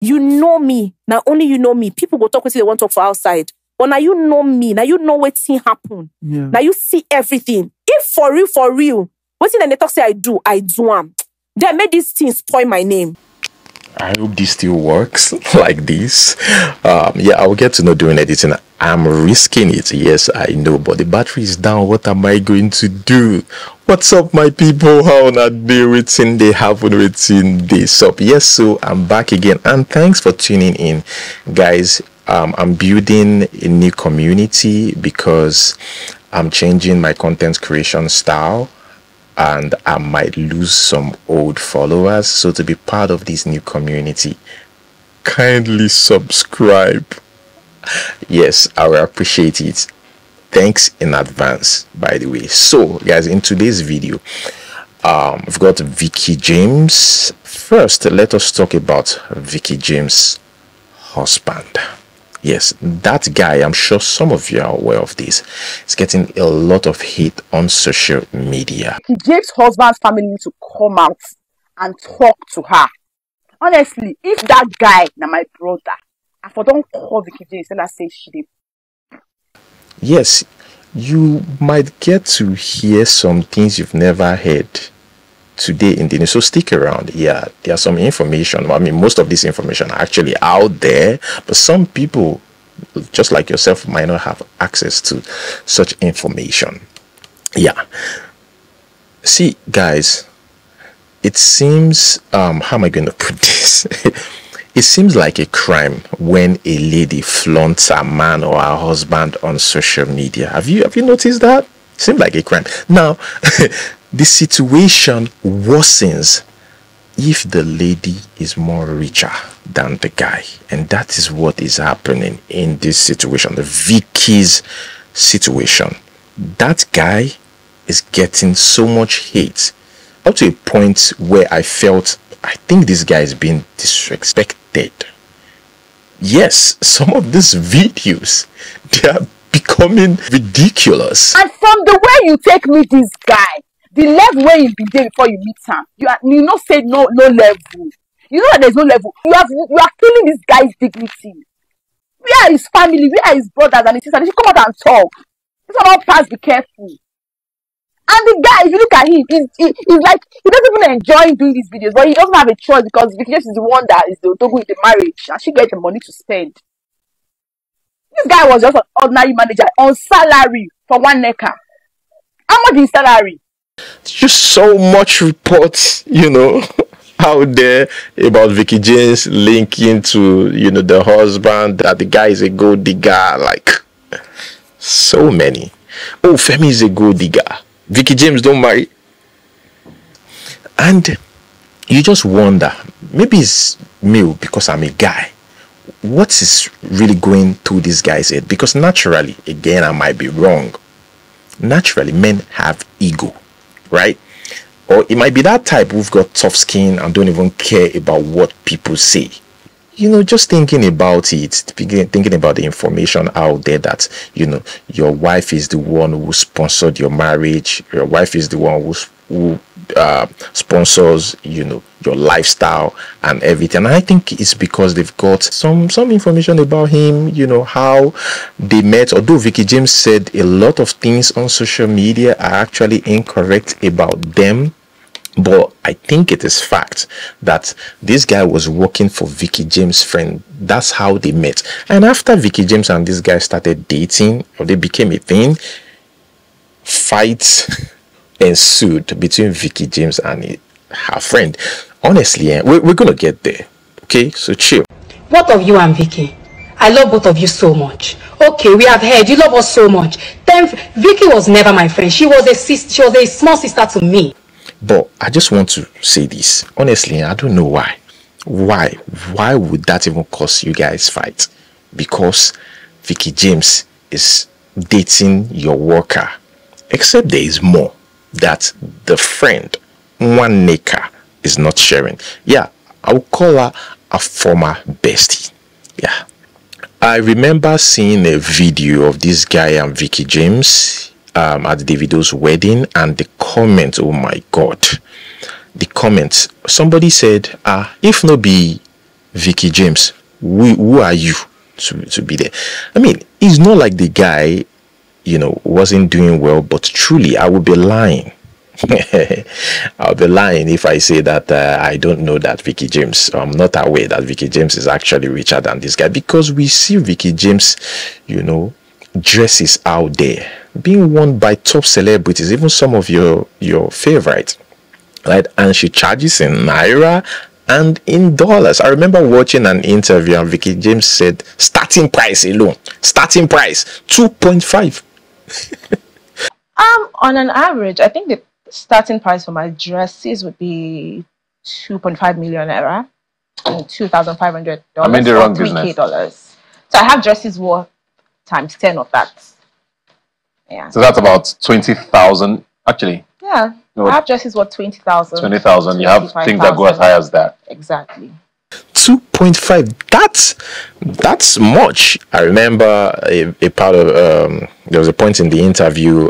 You know me. Now only you know me. People go talk with you, they want to talk for outside. But now you know me. Now you know what's happen. Yeah. Now you see everything. If for real, what's in the talk say I do am. Then make these things spoil my name. I hope this still works like this. Yeah, I'll get to know during editing. I'm risking it, yes, I know, but the battery is down. What am I going to do? What's up, my people? How not be written? They haven't written this up. Yes, so I'm back again, and thanks for tuning in, guys. I'm building a new community because I'm changing my content creation style, and I might lose some old followers. So to be part of this new community, kindly subscribe. Yes, I will appreciate it. Thanks in advance, by the way. So guys, in today's video, we've got VEEKE James. First, let us talk about VEEKE James' husband. Yes, that guy, I'm sure some of you are aware of this, is getting a lot of hate on social media. James' husband's family need to come out and talk to her. Honestly, if that guy, now my brother, I don't call VEEKE James and I say she did. Yes, you might get to hear some things you've never heard today in the news, so stick around. Yeah, there's some information. I mean, most of this information are actually out there, but some people, just like yourself, might not have access to such information. Yeah, see guys, it seems how am I going to put this? It seems like a crime when a lady flaunts a man or her husband on social media. Have you noticed that? It seems like a crime. Now, the situation worsens if the lady is more richer than the guy. And that is what is happening in this situation, the VEEKE's situation. That guy is getting so much hate, up to a point where I think this guy is being disrespected. Yes, some of these videos, they are becoming ridiculous. And from the way you take me this guy, the level where you be there before you meet him, you not say no level. You know that there's no level. You are killing this guy's dignity. Where are his family? Where are his brothers and his sisters? They should come out and talk. This one all pass, be careful. And the guy, if you look at him, he's like, he doesn't even enjoy doing these videos, but he doesn't have a choice because VEEKE James is the one that is the Otogo with the marriage, and she gets the money to spend. This guy was just an ordinary manager on salary for Nwaneka. How much is salary? Just so much reports, out there about VEEKE James linking to, the husband, that the guy is a gold digger, like, so many. Oh, Femi is a gold digger. VEEKE James don't marry. And you just wonder, maybe it's me because I'm a guy. What is really going through this guy's head? Because naturally, again, I might be wrong. Naturally, men have ego, right? Or it might be that type who've got tough skin and don't even care about what people say. Just thinking about it, thinking about the information out there that, your wife is the one who sponsored your marriage. Your wife is the one who sponsors, your lifestyle and everything. And I think it's because they've got some information about him, how they met. Although VEEKE James said a lot of things on social media are actually incorrect about them, but I think it is fact that this guy was working for VEEKE James' friend. That's how they met. And after VEEKE James and this guy started dating, or they became a thing, fights ensued between VEEKE James and her friend. Honestly, we're gonna get there. Okay, so chill. What of you and VEEKE? I love both of you so much. Okay, we have heard you love us so much. Then VEEKE was never my friend. She was a small sister to me. But I just want to say this. Honestly, I don't know why. Why would that even cause you guys fight? Because VEEKE James is dating your worker. Except there is more that the friend, Nwaneka, is not sharing. Yeah, I will call her a former bestie. Yeah. I remember seeing a video of this guy and VEEKE James at Davido's wedding, and the comment, oh my god, the comments, somebody said, if no be VEEKE James, who are you to be there? I mean, it's not like the guy, wasn't doing well, but truly, I would be lying. I'll be lying if I say that I don't know that VEEKE James. I'm not aware that VEEKE James is actually richer than this guy, because we see VEEKE James, dresses out there being worn by top celebrities, even some of your favorites, right? And she charges in naira and in dollars. I remember watching an interview and VEEKE James said starting price alone, starting price 2.5. On an average, I think the starting price for my dresses would be 2.5 million naira, $2,500. I'm in the wrong $3K dollars. So I have dresses worth times 10 of that. Yeah. So that's about 20,000 actually. Yeah. No, I have dresses worth 20,000. 20,000. You have things that go as high as that. Exactly. 2.5. That's much. I remember a part of there was a point in the interview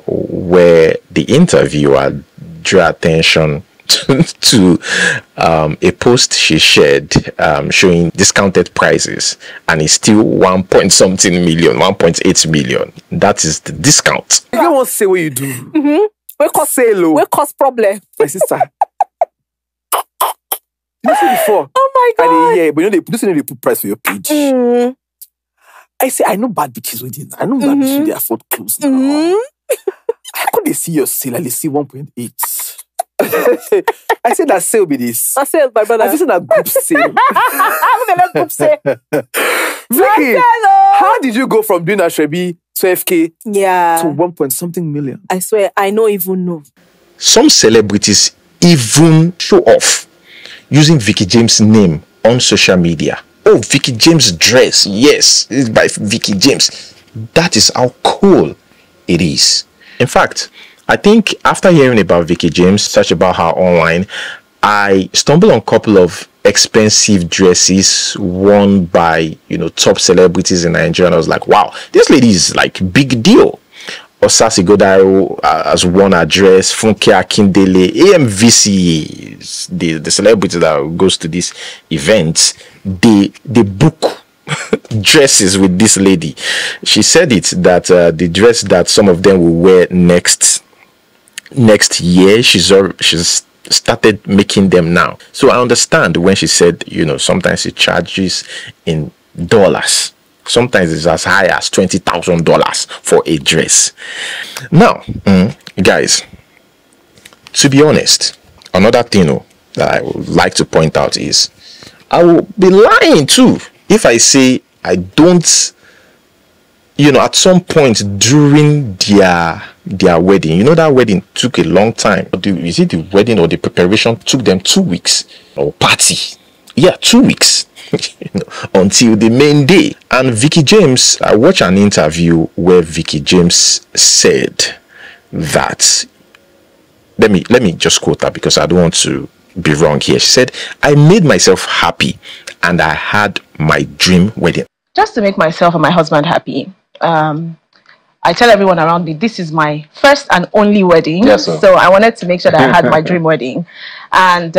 where the interviewer drew attention to a post she shared showing discounted prices, and it's still 1.something million, 1.8 million. That is the discount. You don't want to say what you do. We cause sale. We cause problem. My sister. You see before? Oh my God. Yeah, but they put price for your page. I say, I know bad bitches with it. I know bad bitches with their afford clothes now. How could they see your sale and they see 1.8? I said that sale be this. I said, my brother. I said that group sale. Group sale. VEEKE, how did you go from doing a Shrebi 12K to 1.something million? I swear, I don't even know. Some celebrities even show off using VEEKE James' name on social media. Oh, VEEKE James dress. Yes, it's by VEEKE James. That is how cool it is. In fact, I think after hearing about VEEKE James, search about her online, I stumbled on a couple of expensive dresses worn by, top celebrities in Nigeria. And I was like, wow, this lady is like big deal. Osasi Godaro has worn a dress. Funke Akindele, AMVC, the celebrity that goes to these events, they book dresses with this lady. She said it that the dress that some of them will wear next year, she's started making them now. So I understand when she said, sometimes she charges in dollars. Sometimes it's as high as $20,000 for a dress. Now, guys, to be honest, another thing that I would like to point out is I will be lying too if I say I don't, at some point during their wedding, that wedding took a long time. Is it the wedding or the preparation took them 2 weeks, or party? Yeah, 2 weeks. Until the main day. And VEEKE James, I watched an interview where VEEKE James said that, let me just quote her because I don't want to be wrong here. She said, I made myself happy and I had my dream wedding. Just to make myself and my husband happy. I tell everyone around me, this is my first and only wedding. Yes, sir. So I wanted to make sure that I had my dream wedding. And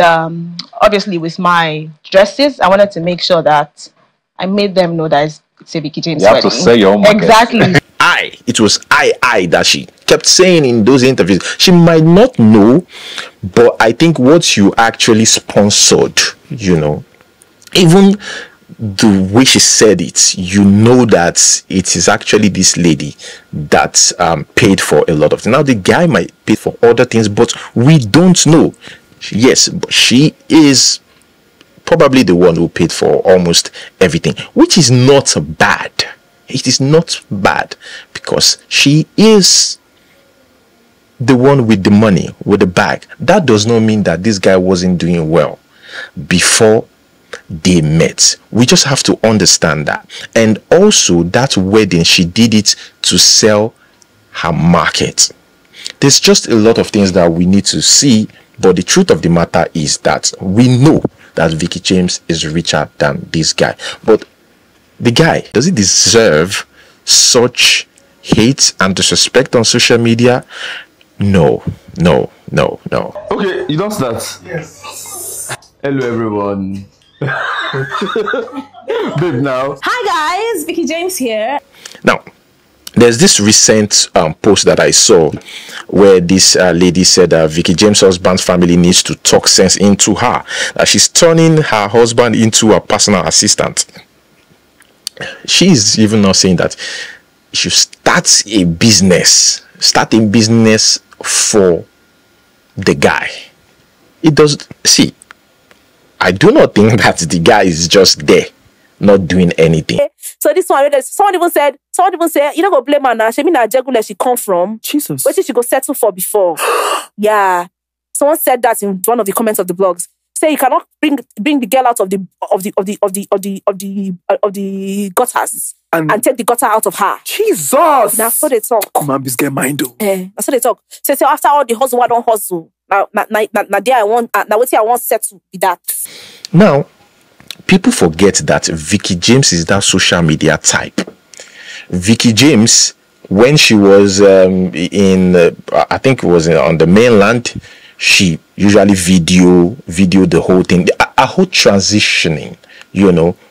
obviously with my dresses, I wanted to make sure that I made them know that it's a VEEKE James wedding. You have to say your own market. Exactly. It was I that she kept saying in those interviews. She might not know, but I think what you actually sponsored, even the way she said it, that it is actually this lady that paid for a lot of things. Now the guy might pay for other things, but we don't know. Yes, but she is probably the one who paid for almost everything, which is not bad. It is not bad because she is the one with the money, with the bag. That does not mean that this guy wasn't doing well before they met. We just have to understand that. And also that wedding, she did it to sell her market. There's just a lot of things that we need to see, but the truth of the matter is that we know that VEEKE James is richer than this guy. But the guy, does he deserve such hate and disrespect on social media? No. Okay, you don't start. Yes. Hello everyone. Babe, now. Hi guys, Vicky James here. Now, there's this recent post that I saw where this lady said that Vicky James' husband's family needs to talk sense into her. That she's turning her husband into a personal assistant. She's even not saying that she should start a business for the guy. It does. See, I do not think that the guy is just there, not doing anything. So this one, someone even said, you don't go blame her now. She mean that Jegule she come from. Jesus. Where did she go settle for before? Yeah. Someone said that in one of the comments of the blogs. Say you cannot bring the girl out of the gutters and take the gutter out of her. Jesus. That's what they talk. Man, this girl mind though. That's what they talk. So after all the hustle, I don't hustle. Now there I want. Now what I want settle with that. Now, people forget that Vicky James is that social media type. Vicky James, when she was I think it was on the mainland, she usually video the whole thing, a whole transitioning,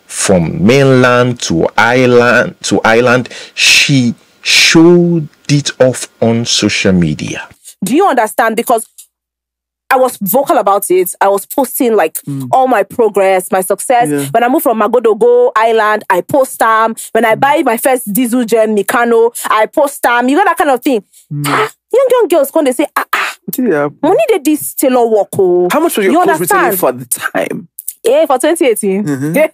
from mainland to island. She showed it off on social media. Do you understand? Because I was vocal about it. I was posting like all my progress, my success. Yeah. When I moved from Magodogo Island, I post them. When I buy my first diesel gem, Mikano, I post them. You know that kind of thing. Young girls come, they say, money did this tailor work. Oh. How much was your clothes retailing for the time? Yeah, for 2018. I'm going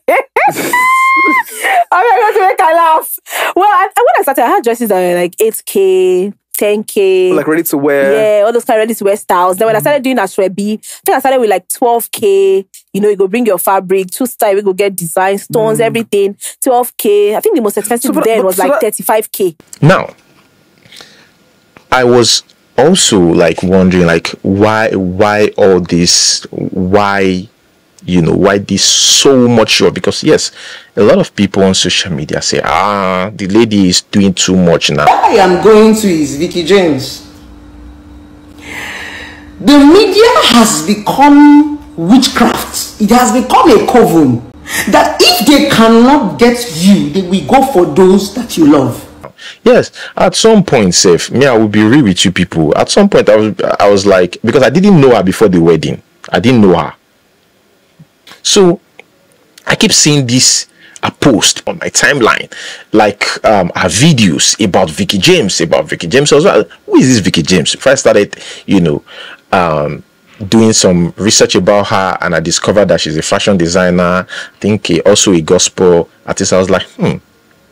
to make a laugh. Well, when I started, I had dresses that were like 8K, 10K. Like ready to wear. Yeah, all those kind of ready to wear styles. Then when I started doing Ashwebi, I think I started with like 12K. You go bring your fabric, 2 style, we go get design, stones, everything. 12K. I think the most expensive then was like 35K. Now, I was also like wondering like why all this, why this so much sure? Because yes, a lot of people on social media say, the lady is doing too much now. I am going to is Vicky James. The media has become witchcraft. It has become a coven that if they cannot get you, they will go for those that you love. Yes, at some point, Seth, I will be real with you people. At some point, I was like, because I didn't know her before the wedding. I didn't know her. So I keep seeing this a post on my timeline, like her videos about Vicky James. I was like, who is this Vicky James? If I started, doing some research about her, and I discovered that she's a fashion designer, I think also a gospel artist, I was like,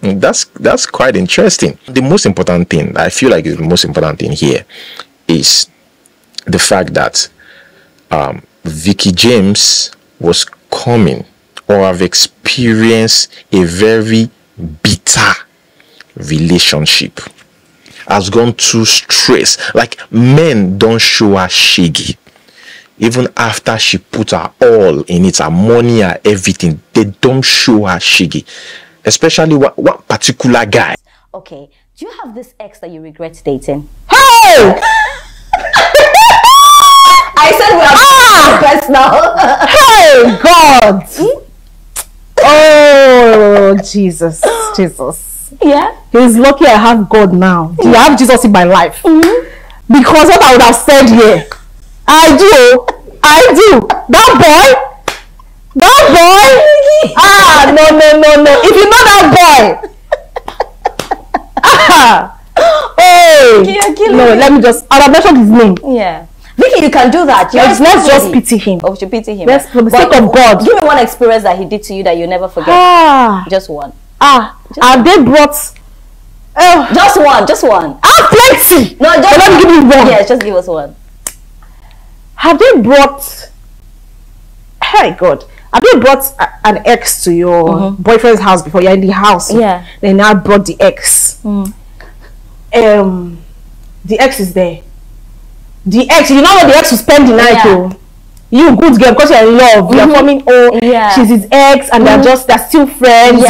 that's quite interesting. The most important thing, I feel like the most important thing here is the fact that Vicky James was coming or have experienced a very bitter relationship, has gone through stress. Like, men don't show her shaggy. Even after she put her all in it, her money, her everything, they don't show her shaggy. Especially one particular guy. Okay, do you have this ex that you regret dating? Hey! I said we are best now. Hey, God! Oh, Jesus. Yeah? He's lucky I have God now. I have Jesus in my life. Because what I would have said here, I do. That boy. No. If you know that boy. Hey. No, let me just, I'll mention his name. Yeah. Vicky, you can do that. Let's just pity him. Oh, we should pity him. Let's, for the sake of God. Give me one experience that he did to you that you never forget. Just one. They brought... Just one. Plenty. No, just let me give you one. Yes, just give us one. Have they brought... Hey, God. Have you brought an ex to your boyfriend's house before? You're in the house. Yeah. They now brought the ex. The ex is there. The ex, you know what the ex will spend the night though. You good girl, because you're in love. You're coming she's his ex and they're still friends,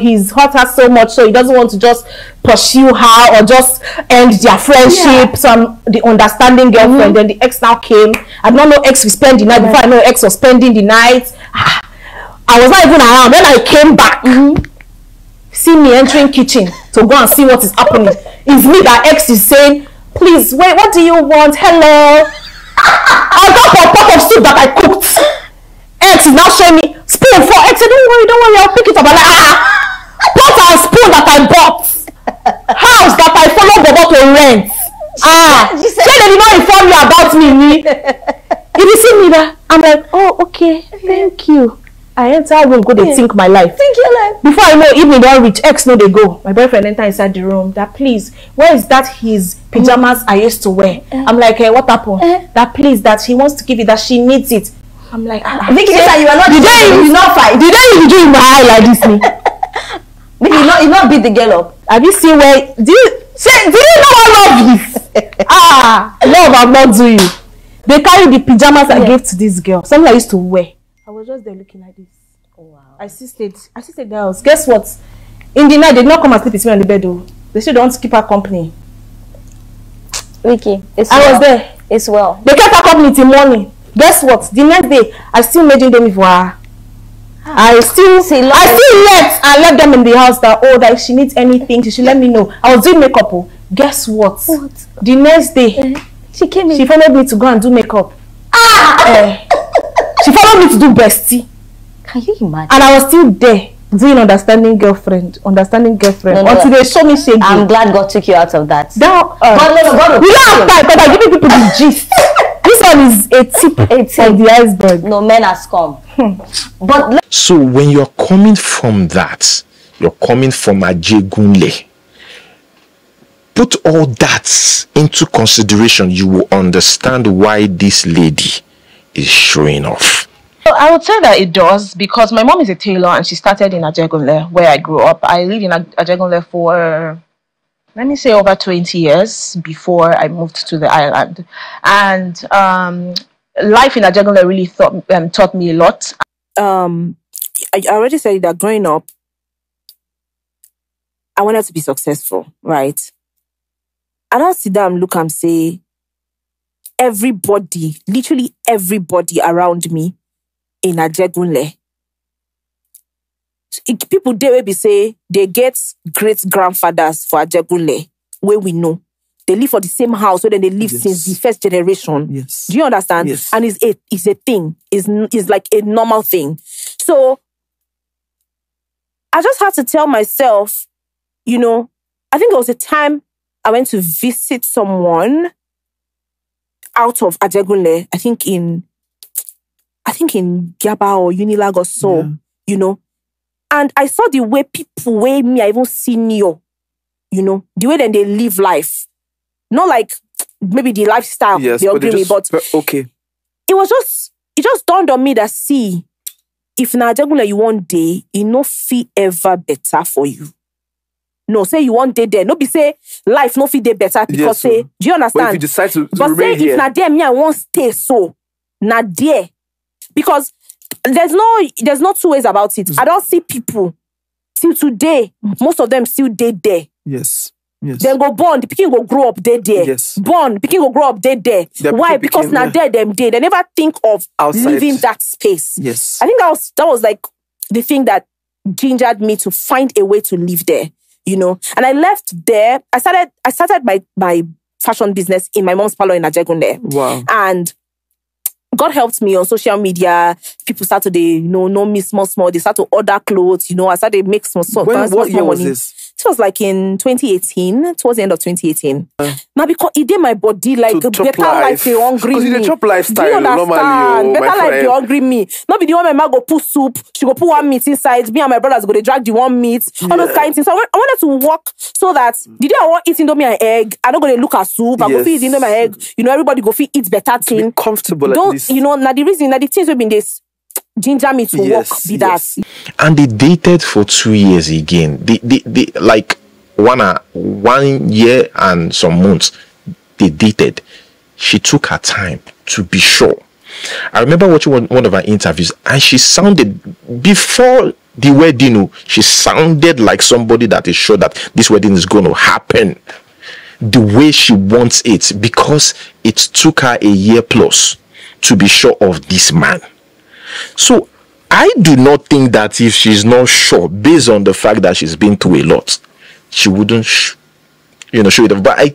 he's hurt her so much, so he doesn't want to just pursue her or just end their friendship. So the understanding girlfriend. Then the ex now came. I don't know ex will spend the night before I know ex was spending the night. I was not even around. When I came back, see me entering kitchen to go and see what is happening. It's me that X is saying, please, wait, what do you want? Hello. I got a pot of soup that I cooked. X is now showing me spoon for X. Don't worry, I'll pick it up. I'm like, pot and spoon that I bought. House that I followed Bobo to rent. She said they did not inform you about me. If you see me there, I'm like, oh, okay, thank you. I enter room, go they think my life. Think your life. Before I know, evening don't reach. X no they go. My boyfriend enter inside the room. That please, where is that his pajamas I used to wear? I'm like, hey, what happened? That please, that he wants to give it, that she needs it. I'm like, Vicky, you are not. Did you not fight? Did you do in my eye like this? Me? You not beat the girl up. Have you seen where? Do you know what love is? Love I'm not doing. They carry the pajamas I gave to this girl. Something I used to wear. I was just there looking like this. Oh, wow. I assisted the house. Guess what? In the night, they did not come and sleep with me on the bed though. They should want to keep her company. Vicky, I was there. It's well. They kept her company till morning. Guess what? The next day, I still made them for her. I still left them in the house that that if she needs anything, she should let me know. I was doing makeup. Guess what? The next day, she came in. She followed me to go and do makeup. She followed me to do bestie. Can you imagine? And I was still there doing understanding girlfriend. No, until they show me shaking. I'm glad God took you out of that. God, we don't have time because I'm giving people the gist. This one is a tip of the iceberg. No, men are scum. But so when you're coming from that, you're coming from Ajegunle. Put all that into consideration, you will understand why this lady is showing off. Well, I would say that it does because my mom is a tailor and she started in Ajegunle where I grew up. I lived in Ajegunle for, let me say, over 20 years before I moved to the island. And life in Ajegunle really taught me a lot. I already said that growing up, I wanted to be successful, right? I don't sit down and look and say, everybody, literally everybody around me in Ajegunle. People they will be say they get great grandfathers for Ajegunle, where we know. They live for the same house where they live since the first generation. Yes. Do you understand? Yes. And it's a thing. It's like a normal thing. So I just had to tell myself, I think there was a time I went to visit someone out of Ajegunle, I think in Giaba or Unilag or so, and I saw the way people weigh me, I even senior, the way that they live life. Not like maybe the lifestyle they agree me, but okay. It just dawned on me that if na Ajegunle you one day, it no feel ever better for you. No, say you one day there. No be say life no feel day better because do you understand? But if you decide to but remain say here, if na there me I won't stay so na there. Because there's no two ways about it. I don't see people till today, most of them still dead there. Yes. Then go born, the pikin go grow up dead there. Yes. Born, the pikin go grow up dead there. Why? Because now there them dead. They never think of outside. Leaving that space. Yes. I think that was like the thing that gingered me to find a way to live there. And I left there. I started my fashion business in my mom's parlor in Ajegunle. Wow. And God helped me on social media. People started to know me small. They started to order clothes. I started to make small what year was money. this? It was like in 2018, towards the end of 2018. Now because it did my body like better life they hungry me. Because chop lifestyle. Do you understand? Normally, better life they hungry me. Not be the one my mom go put soup, she go put one meat inside. Me and my brothers go they drag the one meat. All those kind of things. So I wanted to work so that the day I want eat indomie and egg, I don't go to look at soup. I go feed indomie and egg. Everybody go feed eat better thing. Be comfortable Don't, at least. now the reason that the things have been this ginger me to work be that. And they dated for 2 years again. They like 1 year and some months they dated. She took her time to be sure. I remember watching one of her interviews, and she sounded, before the wedding, she sounded like somebody that is sure that this wedding is going to happen the way she wants it, because it took her a year plus to be sure of this man. So I do not think that if she's not sure, based on the fact that she's been through a lot, she wouldn't, show it off. But I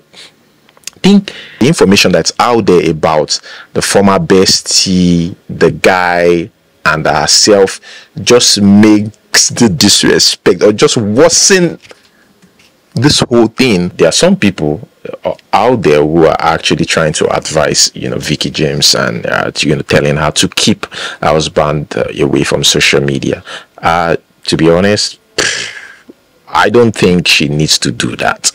think the information that's out there about the former bestie, the guy, and herself just makes the disrespect or just worsen this whole thing. There are some people out there who are actually trying to advise, VEEKE James and telling her to keep her husband away from social media. To be honest, I don't think she needs to do that.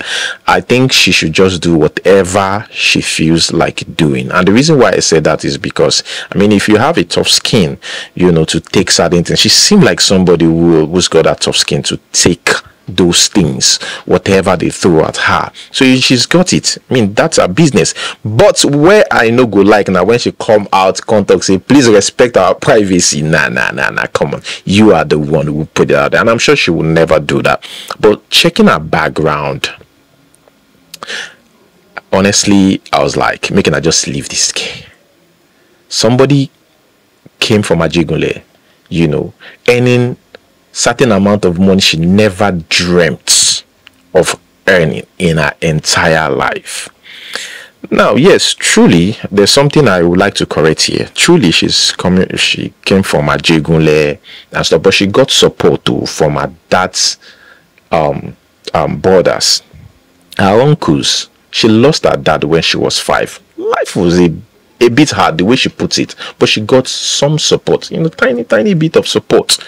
I think she should just do whatever she feels like doing. And the reason why I say that is because, if you have a tough skin, to take certain things, she seemed like somebody who's got that tough skin to take those things, whatever they throw at her. So she's got it. That's her business. But where I know go like now, when she come out, contact, say, please respect our privacy. Nah, come on. You are the one who put it out there. And I'm sure she will never do that. But checking her background, honestly, I was like, making her just leave this game. Somebody came from Ajegunle, earning certain amount of money she never dreamt of earning in her entire life. Now, yes, truly, there's something I would like to correct here. Truly, she came from Ajegunle and stuff, but she got support too from her dad's brothers, her uncles. She lost her dad when she was 5. Life was a bit hard, the way she puts it, but she got some support, tiny bit of support.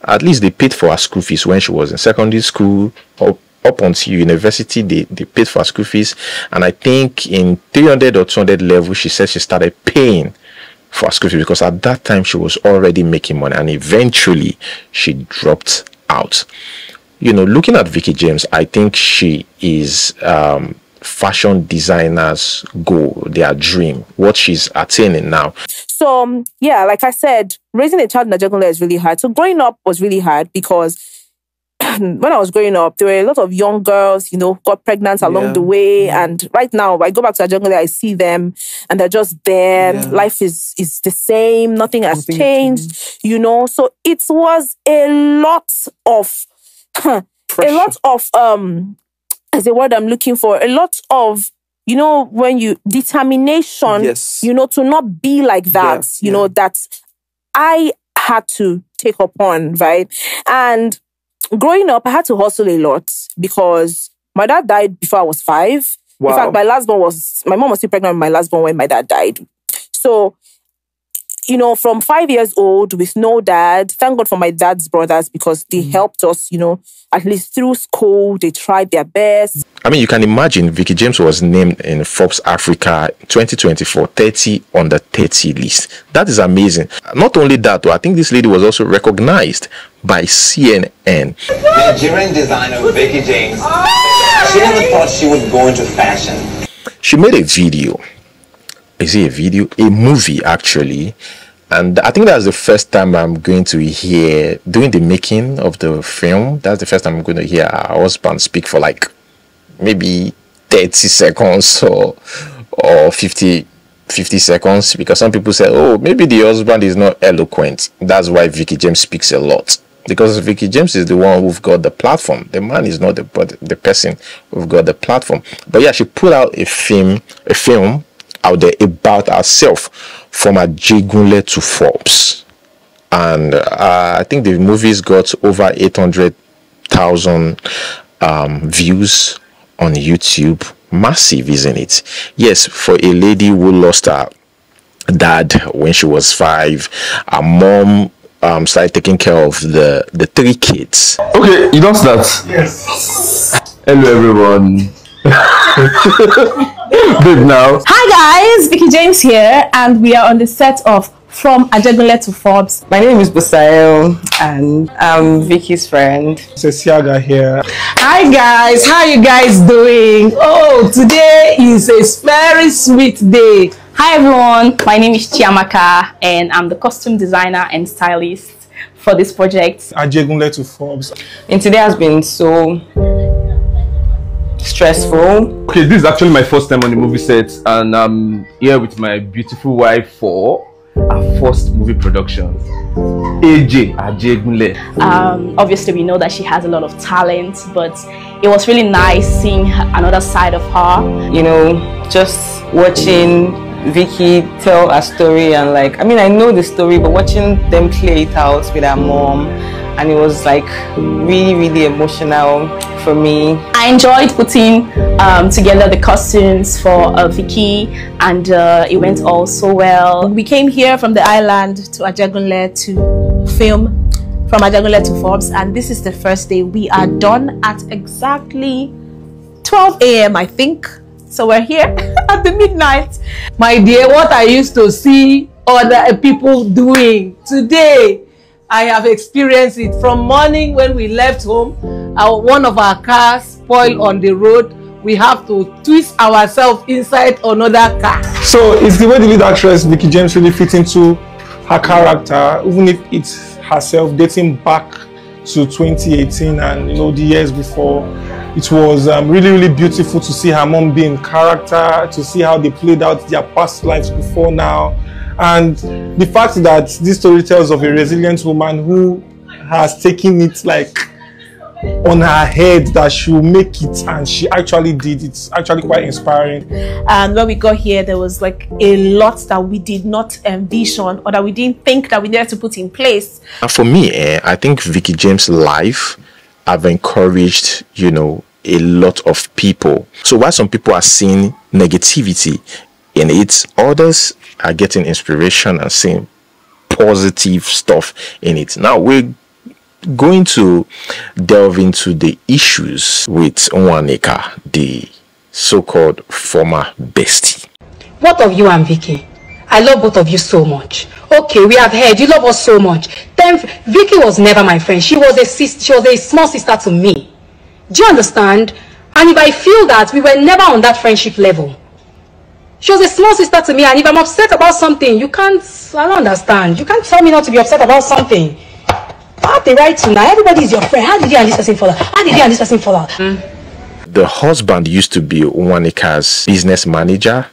At least they paid for her school fees when she was in secondary school. Up until university, they paid for her school fees. And I think in 300 or 200 level, she said she started paying for her school fees because at that time she was already making money. And eventually, she dropped out. Looking at VEEKE James, I think she is fashion designers' goal, their dream, what she's attaining now. So, yeah, like I said, raising a child in Ajegunle is really hard. So growing up was really hard because when I was growing up, there were a lot of young girls, got pregnant along the way. And right now, I go back to Ajegunle, I see them and they're just there. Yeah. Life is the same. Nothing has changed, So it was a lot of, is the word I'm looking for, a lot of, when you determination, yes. To not be like that, that I had to take upon, right? And growing up, I had to hustle a lot because my dad died before I was 5. Wow. In fact, my mom was still pregnant with my last born when my dad died. So, from 5 years old with no dad, thank God for my dad's brothers because they helped us, at least through school. They tried their best. You can imagine VEEKE James was named in Forbes Africa 2024 30 on the 30 list. That is amazing. Not only that, though, I think this lady was also recognized by CNN. The Nigerian designer VEEKE James, she never thought she would go into fashion. She made a video. Is it a video? A movie, actually. And I think that's the first time I'm going to hear, during the making of the film, that's the first time I'm going to hear her husband speak for like maybe 30 seconds or 50 seconds. Because some people say, oh, maybe the husband is not eloquent. That's why VEEKE James speaks a lot. Because VEEKE James is the one who've got the platform. The man is not the person who've got the platform. But yeah, she put out a film out there about herself from Ajegunle to Forbes. And I think the movie's got over 800,000 views on YouTube. Massive, isn't it? Yes, for a lady who lost her dad when she was 5, her mom started taking care of the 3 kids. Okay, you don't start. Yes. Hello everyone. Babe now. Hi guys, VEEKE James here, and we are on the set of From Ajegunle to Forbes. My name is Busayo, and I'm Vicky's friend. Siaga here. Hi guys, how you guys doing? Oh, today is a very sweet day. Hi everyone, my name is Chiamaka, and I'm the costume designer and stylist for this project. Ajegunle to Forbes. And today has been so stressful. Okay, this is actually my first time on the movie set, and I'm here with my beautiful wife for our first movie production. AJ Ajegunle. Obviously, we know that she has a lot of talent, but it was really nice seeing another side of her. You know, just watching Vicky tell a story, and like, I mean, I know the story, but watching them play it out with her mom, and it was like really, really emotional for me. I enjoyed putting together the costumes for Vicky, and it went all so well. We came here from the island to Ajegunle to film, from Ajegunle to Forbes, and this is the first day. We are done at exactly 12 a.m. I think. So we're here at the midnight. My dear, what I used to see other people doing today, I have experienced it. From morning when we left home, one of our cars spoiled on the road. We have to twist ourselves inside another car. So it's the way the lead actress Vicky James really fit into her character, even if it's herself dating back to 2018 and the years before. It was really, really beautiful to see her mom be in character, to see how they played out their past lives before now. And the fact that this story tells of a resilient woman who has taken it like on her head that she'll make it, and she actually did. It's actually quite inspiring. And when we got here, there was like a lot that we did not envision, or that we didn't think that we needed to put in place. And for me, I think Vicky James' life have encouraged, a lot of people. So while some people are seeing negativity in it, others are getting inspiration and seeing positive stuff in it. Now we're going to delve into the issues with Nwaneka, the so-called former bestie. What of you and Vicky? I love both of you so much. Okay, we have heard you love us so much. Then Vicky was never my friend. She was a small sister to me. Do you understand? And if I feel that we were never on that friendship level, she was a small sister to me, and if I'm upset about something, I don't understand. You can't tell me not to be upset about something. I have the right to now. Everybody is your friend. How did you and this person fall out? How did you and this person fall out? The husband used to be Nwaneka's business manager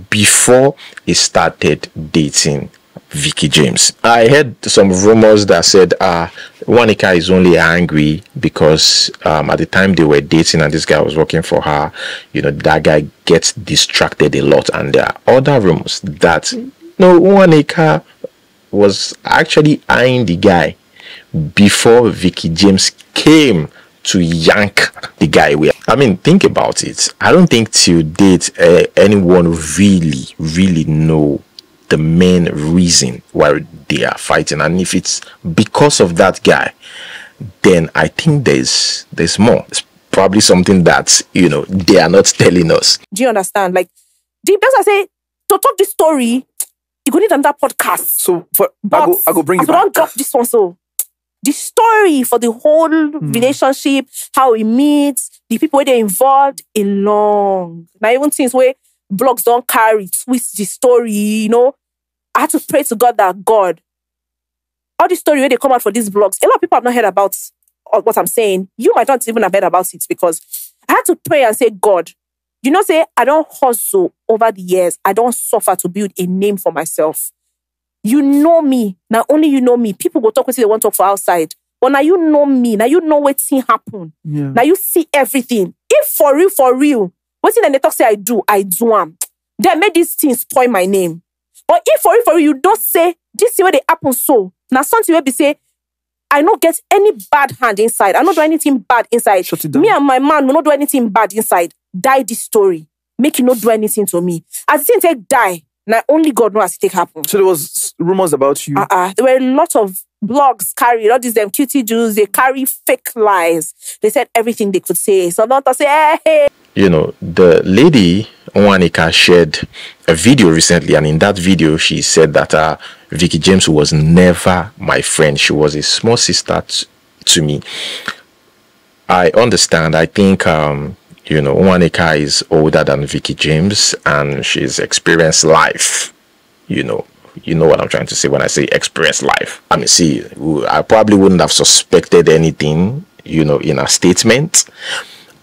before he started dating Vicky James. I heard some rumors that said Nwaneka is only angry because at the time they were dating and this guy was working for her, that guy gets distracted a lot. And there are other rumors that Nwaneka was actually eyeing the guy before Vicky James came to yank the guy away. I mean, think about it. I don't think to date anyone really know the main reason why they are fighting, and if it's because of that guy, then I think there's more. It's probably something that they are not telling us. Do you understand? Like, the best I say to talk this story, you go need another podcast. So I go bring you back. Don't drop this one. So the story for the whole relationship, how we meet, the people where they're involved, in long. Now even things where blogs don't carry, twist the story, I had to pray to God that God, all the story where they come out for these blogs, a lot of people have not heard about what I'm saying. You might not even have heard about it, because I had to pray and say, God, say I don't hustle over the years. I don't suffer to build a name for myself. You know me. Now only you know me. People go talk with you, they want to talk for outside. But now you know me. Now you know what thing happen. Yeah. Now you see everything. If for real, what thing they talk say I do am. Then make these things spoil my name. But if for real, you don't say this is where they happen so. Now something will be say, I don't get any bad hand inside. I don't do anything bad inside. Me and my man will not do anything bad inside. Die this story. Make you not do anything to me. As it take die, now only God knows as it take happen. So there was rumors about you? There were a lot of blogs carried, all these them cutie Jews, they carry fake lies. They said everything they could say. So not to say, hey. The lady Nwaneka shared a video recently, and in that video she said that Vicky James was never my friend. She was a small sister to me. I understand. I think Nwaneka is older than Vicky James, and she's experienced life. You know what I'm trying to say when I say experienced life. I mean, see, I probably wouldn't have suspected anything, in her statement,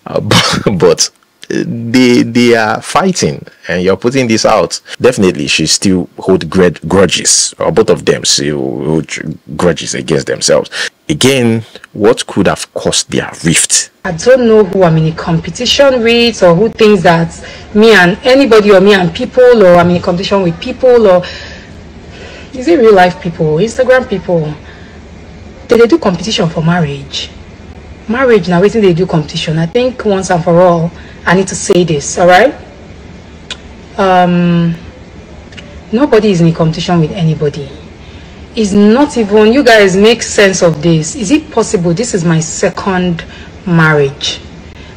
but they are fighting, and you're putting this out. Definitely, she still hold grudges, or both of them still hold grudges against themselves. Again, what could have caused their rift? I don't know who I'm in a competition with, or who thinks that me and anybody, or me and people, or I'm in a competition with people, or is it real life people, Instagram people? They do competition for marriage. Marriage now, waiting they do competition. I think once and for all, I need to say this, all right? Nobody is in a competition with anybody. It's not even, you guys make sense of this. Is it possible this is my second marriage?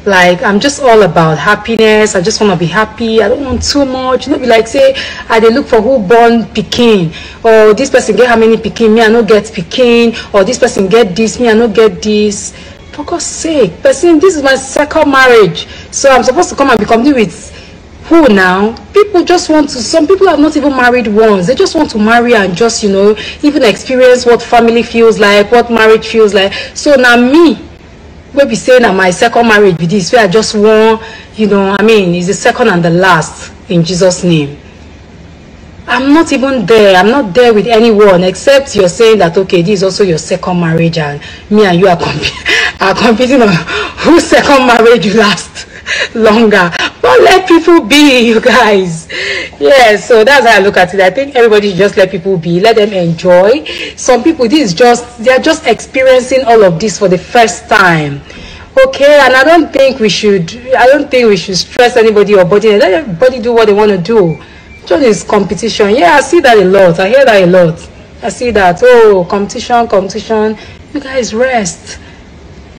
Like, I'm just all about happiness. I just want to be happy. I don't want too much. Not be like, say, I dey look for who born Pekin, or this person get how many Pekin, me I no get Pekin, or this person get this, me I no get this. For God's sake, person, this is my second marriage. So I'm supposed to come and be company with who now? People just want to, some people have not even married once. They just want to marry and just, you know, even experience what family feels like, what marriage feels like. So now me, we'll be saying that my second marriage with this, where I just want, you know, I mean, it's the second and the last in Jesus' name. I'm not even there. I'm not there with anyone, except you're saying that, okay, this is also your second marriage, and me and you are competing on whose second marriage will last longer. But let people be, you guys. Yeah, so that's how I look at it. I think everybody should just let people be, let them enjoy. Some people, this is just, they're just experiencing all of this for the first time. Okay, and I don't think we should stress anybody or body. Let everybody do what they want to do. Just is competition. Yeah, I see that a lot. I hear that a lot. I see that. Oh, competition. You guys rest.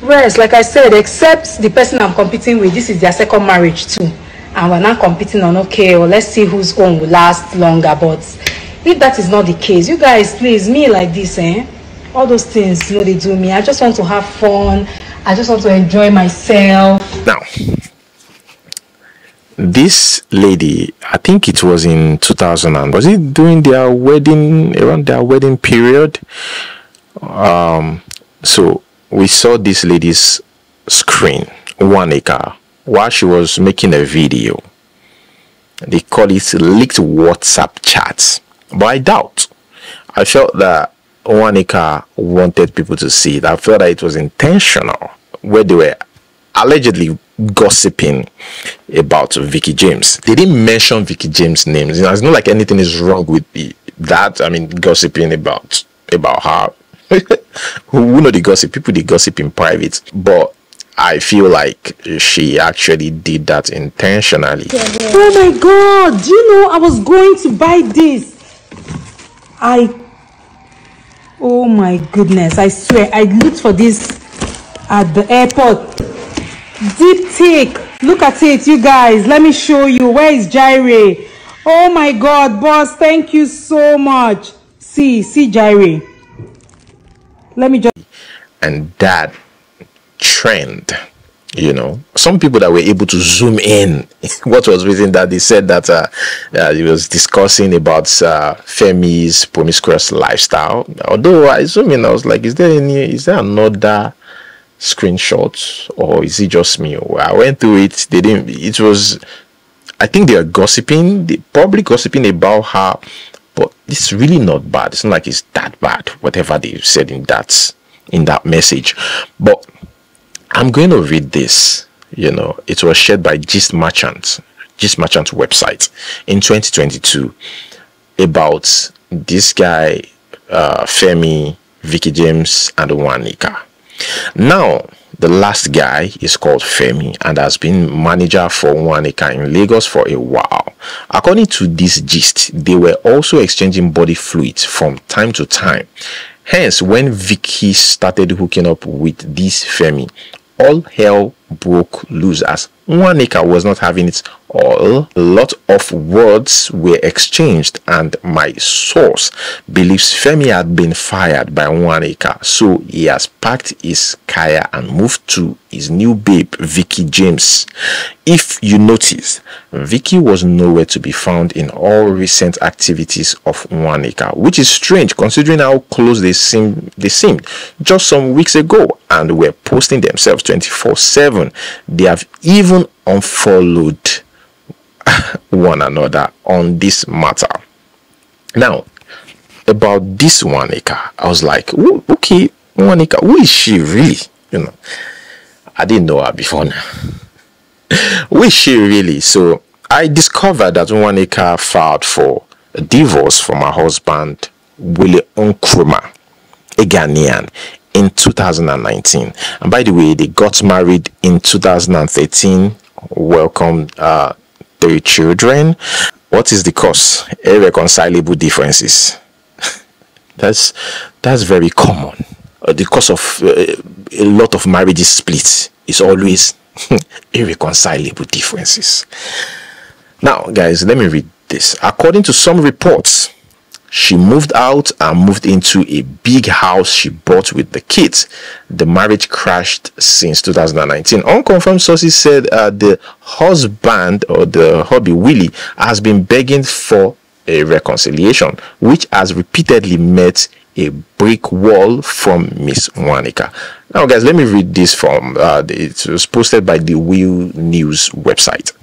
Like I said, except the person I'm competing with, this is their second marriage too. And we're not competing on, okay, well, let's see whose own will last longer. But if that is not the case, you guys, please, me like this, all those things, you know, they do me. I just want to have fun. I just want to enjoy myself. Now, this lady, I think it was in 2000, and was it during their wedding, around their wedding period? So we saw this lady's screen, Nwaneka, while she was making a video. They call it leaked WhatsApp chats, but I doubt. I felt that Nwaneka wanted people to see it. I felt that it was intentional, where they were allegedly gossiping about VEEKE James. They didn't mention VEEKE James' names. You know, it's not like anything is wrong with that. I mean, gossiping about her. Who know the gossip? People, they gossip in private. But I feel like she actually did that intentionally. Oh my God! Do you know I was going to buy this? Oh my goodness! I swear I looked for this at the airport. Deep tick. Look at it, you guys. Let me show you. Where is Jaire? Oh my God, boss! Thank you so much. See Jaire. Let me just. And that trend, you know, some people that were able to zoom in what was written, that they said that he was discussing about Femi's promiscuous lifestyle. Although I zoom in, I was like, is there another screenshot, or is it just me? I went through it. They didn't. It was, I think they are gossiping. They probably gossiping about her. But it's really not bad. It's not like it's that bad, whatever they said in that message. But I'm going to read this. You know, it was shared by Gist Merchant website in 2022 about this guy, Femi, VEEKE James, and Nwaneka. Now, the last guy is called Femi and has been manager for Nwaneka in Lagos for a while. According to this gist, they were also exchanging body fluids from time to time. Hence, when VEEKE started hooking up with this Femi, all hell broke loose as Nwaneka was not having it all. A lot of words were exchanged, and my source believes Femi had been fired by Nwaneka, so he has packed his kaya and moved to his new babe VEEKE James. If you notice, VEEKE was nowhere to be found in all recent activities of Nwaneka, which is strange considering how close they seemed just some weeks ago, and were posting themselves 24/7. 2007. They have even unfollowed one another on this matter. Now, about this Nwaneka, I was like, okay, Nwaneka, who is she really? You know, I didn't know her before now. Who is she really? So I discovered that Nwaneka filed for a divorce from her husband, Willie Nkrumah, a Ghanaian, in 2019. And by the way, they got married in 2013, welcomed 3 children. What is the cause? Irreconcilable differences. That's very common. The cause of a lot of marriages split is always irreconcilable differences. Now, guys, let me read this. According to some reports, she moved out and moved into a big house she bought with the kids. The marriage crashed since 2019. Unconfirmed sources said the husband, or the hubby Willie, has been begging for a reconciliation, which has repeatedly met a brick wall from Miss Nwaneka. Now, guys, let me read this from it was posted by the Will News website.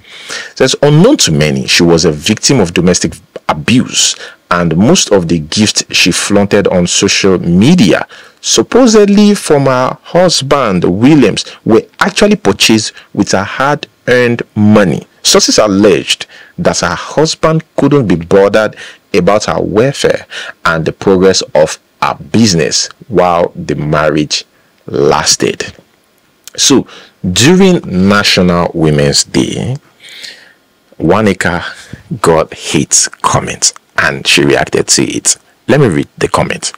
It says, unknown to many, she was a victim of domestic abuse, and most of the gifts she flaunted on social media, supposedly from her husband Williams, were actually purchased with her hard-earned money. Sources alleged that her husband couldn't be bothered about her welfare and the progress of her business while the marriage lasted. So, during National Women's Day, Nwaneka got hate comments and she reacted to it. Let me read the comment.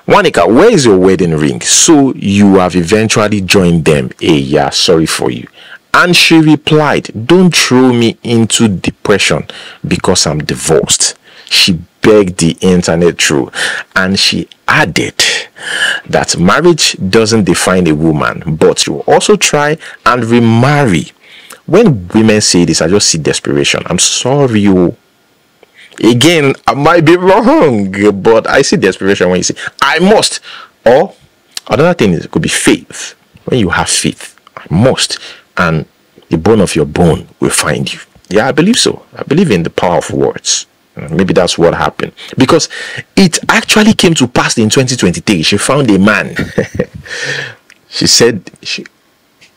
Nwaneka, where is your wedding ring? So you have eventually joined them. Hey, yeah, sorry for you. And she replied, don't throw me into depression because I'm divorced. She begged the internet through, and she added that marriage doesn't define a woman, but you also try and remarry. When women say this, I just see desperation. I'm sorry, you. Again, I might be wrong, but I see desperation when you say, I must. Or another thing is, it could be faith. When you have faith, I must. And the bone of your bone will find you. Yeah, I believe so. I believe in the power of words. Maybe that's what happened. Because it actually came to pass in 2023. She found a man. She said,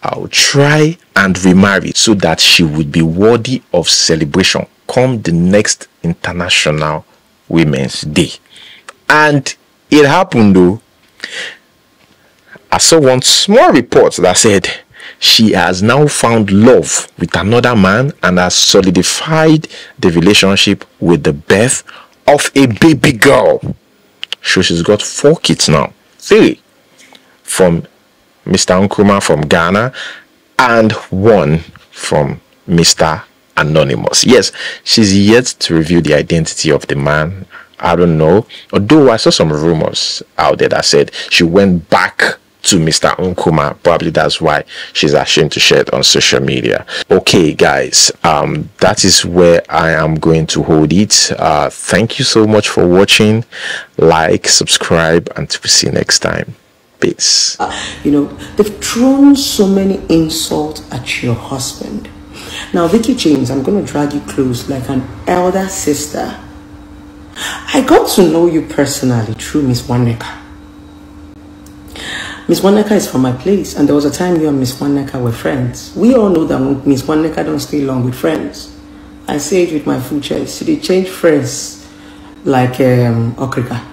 I'll try and remarry so that she would be worthy of celebration come the next International Women's Day. And it happened though. I saw one small report that said she has now found love with another man and has solidified the relationship with the birth of a baby girl. So she's got 4 kids now. 3 from Mr. Nkrumah from Ghana and 1 from Mr. Anonymous. Yes, she's yet to reveal the identity of the man. I don't know. Although I saw some rumors out there that said she went back to Mr. Nkrumah. Probably that's why she's ashamed to share it on social media. Okay, guys, that is where I am going to hold it. Thank you so much for watching. Like, subscribe, and we'll see you next time. Peace. You know, they've thrown so many insults at your husband. Now, Vicky James, I'm going to drag you close like an elder sister. I got to know you personally through Miss Nwaneka. Miss Nwaneka is from my place, and there was a time you and Miss Nwaneka were friends. We all know that Miss Nwaneka don't stay long with friends. I say it with my full chest. She did change friends like Okrika.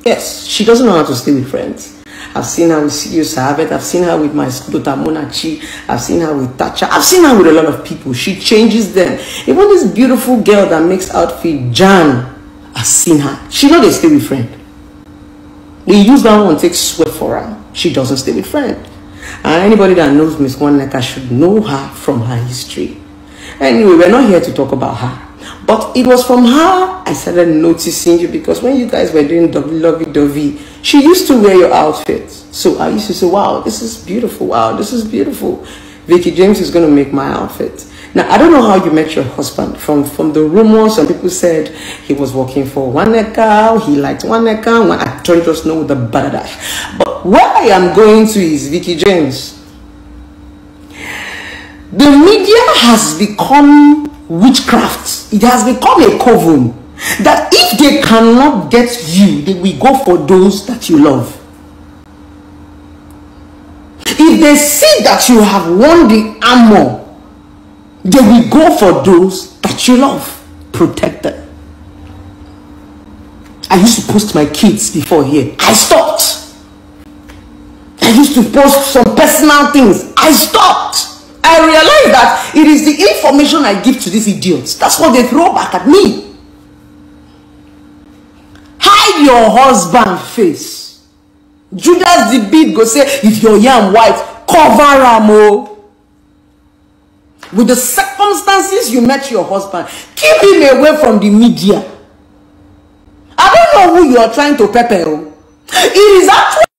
Yes, she doesn't know how to stay with friends. I've seen her with Sirius Harvard. I've seen her with my daughter Monachi. I've seen her with Tacha. I've seen her with a lot of people. She changes them. Even this beautiful girl that makes outfit, Jan, I've seen her. She know they stay with friend. They use that one, take sweat for her. She doesn't stay with friend. And anybody that knows Miss Nwaneka should know her from her history. Anyway, we're not here to talk about her. But it was from her I started noticing you, because when you guys were doing lovey-dovey, she used to wear your outfits. So I used to say, wow, this is beautiful. Wow, this is beautiful. Vicky James is going to make my outfit. Now, I don't know how you met your husband. From the rumors, some people said he was working for Nwaneka, he liked Nwaneka. I don't just know the badadash. But where I am going to is Vicky James. The media has become witchcraft. It has become a coven that if they cannot get you, they will go for those that you love. If they see that you have won the armor, they will go for those that you love. Protect them. I used to post my kids before here. I stopped. I used to post some personal things. I stopped. I realized that it is the information I give to these idiots. That's what they throw back at me. Hide your husband face. Judas the beat go say, if your yam white, cover am. With the circumstances you met your husband, keep him away from the media. I don't know who you are trying to pepper. It is actually